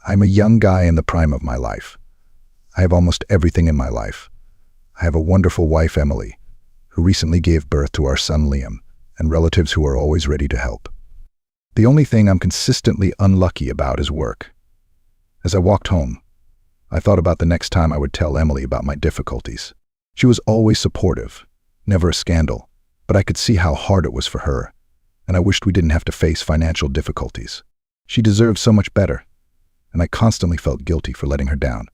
I'm a young guy in the prime of my life. I have almost everything in my life. I have a wonderful wife, Emily, who recently gave birth to our son, Liam, and relatives who are always ready to help. The only thing I'm consistently unlucky about is work. As I walked home, I thought about the next time I would tell Emily about my difficulties. She was always supportive, never a scandal, but I could see how hard it was for her, and I wished we didn't have to face financial difficulties. She deserved so much better, and I constantly felt guilty for letting her down.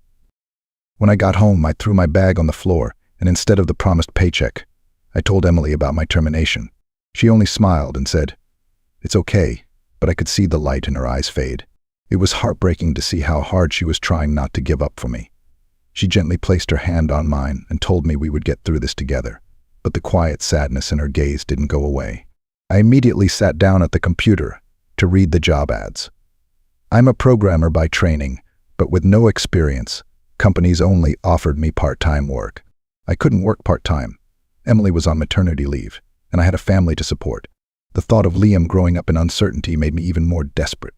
When I got home, I threw my bag on the floor, and instead of the promised paycheck, I told Emily about my termination. She only smiled and said, "It's okay," but I could see the light in her eyes fade. It was heartbreaking to see how hard she was trying not to give up for me. She gently placed her hand on mine and told me we would get through this together, but the quiet sadness in her gaze didn't go away. I immediately sat down at the computer to read the job ads. I'm a programmer by training, but with no experience. Companies only offered me part-time work. I couldn't work part-time. Emily was on maternity leave, and I had a family to support. The thought of Liam growing up in uncertainty made me even more desperate.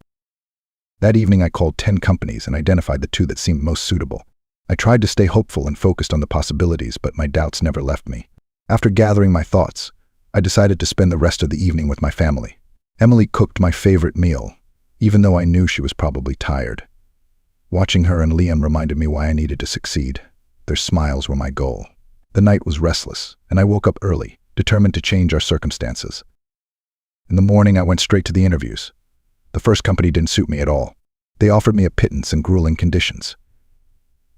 That evening I called 10 companies and identified the 2 that seemed most suitable. I tried to stay hopeful and focused on the possibilities, but my doubts never left me. After gathering my thoughts, I decided to spend the rest of the evening with my family. Emily cooked my favorite meal, even though I knew she was probably tired. Watching her and Liam reminded me why I needed to succeed. Their smiles were my goal. The night was restless, and I woke up early, determined to change our circumstances. In the morning, I went straight to the interviews. The first company didn't suit me at all. They offered me a pittance and grueling conditions.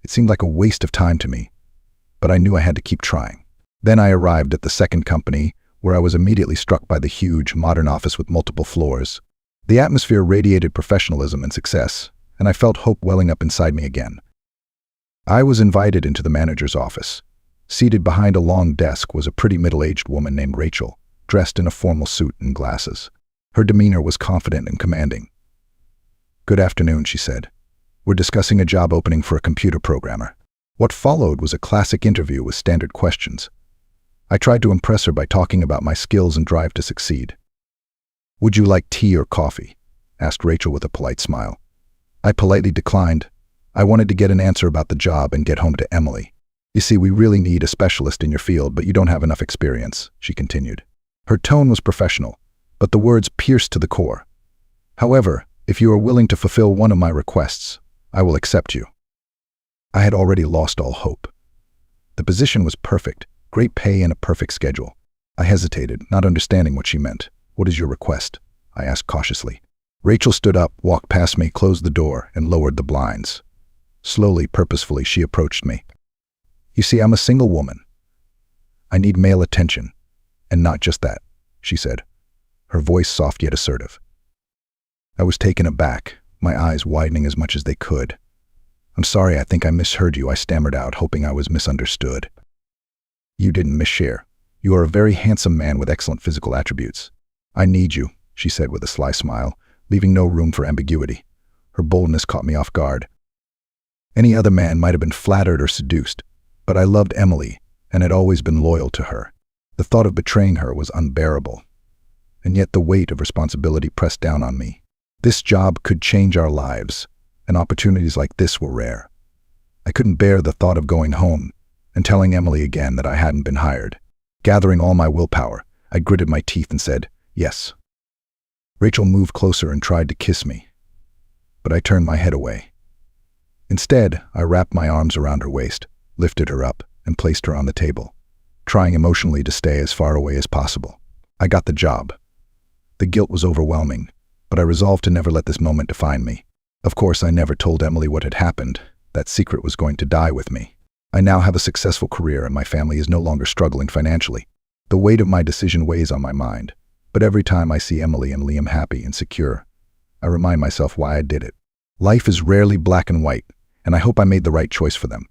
It seemed like a waste of time to me, but I knew I had to keep trying. Then I arrived at the second company, where I was immediately struck by the huge, modern office with multiple floors. The atmosphere radiated professionalism and success, and I felt hope welling up inside me again. I was invited into the manager's office. Seated behind a long desk was a pretty middle-aged woman named Rachel, dressed in a formal suit and glasses. Her demeanor was confident and commanding. "Good afternoon," she said. "We're discussing a job opening for a computer programmer." What followed was a classic interview with standard questions. I tried to impress her by talking about my skills and drive to succeed. "Would you like tea or coffee?" asked Rachel with a polite smile. I politely declined. I wanted to get an answer about the job and get home to Emily. "You see, we really need a specialist in your field, but you don't have enough experience," she continued. Her tone was professional, but the words pierced to the core. "However, if you are willing to fulfill one of my requests, I will accept you." I had already lost all hope. The position was perfect, great pay and a perfect schedule. I hesitated, not understanding what she meant. "What is your request?" I asked cautiously. Rachel stood up, walked past me, closed the door, and lowered the blinds. Slowly, purposefully, she approached me. "You see, I'm a single woman. I need male attention, and not just that," she said, her voice soft yet assertive. I was taken aback, my eyes widening as much as they could. "I'm sorry, I think I misheard you," I stammered out, hoping I was misunderstood. "You didn't misshare. You are a very handsome man with excellent physical attributes. I need you," she said with a sly smile, leaving no room for ambiguity. Her boldness caught me off guard. Any other man might have been flattered or seduced, but I loved Emily and had always been loyal to her. The thought of betraying her was unbearable, and yet the weight of responsibility pressed down on me. This job could change our lives, and opportunities like this were rare. I couldn't bear the thought of going home and telling Emily again that I hadn't been hired. Gathering all my willpower, I gritted my teeth and said, "Yes." Rachel moved closer and tried to kiss me, but I turned my head away. Instead, I wrapped my arms around her waist, lifted her up, and placed her on the table, trying emotionally to stay as far away as possible. I got the job. The guilt was overwhelming, but I resolved to never let this moment define me. Of course, I never told Emily what had happened. That secret was going to die with me. I now have a successful career and my family is no longer struggling financially. The weight of my decision weighs on my mind, but every time I see Emily and Liam happy and secure, I remind myself why I did it. Life is rarely black and white, and I hope I made the right choice for them.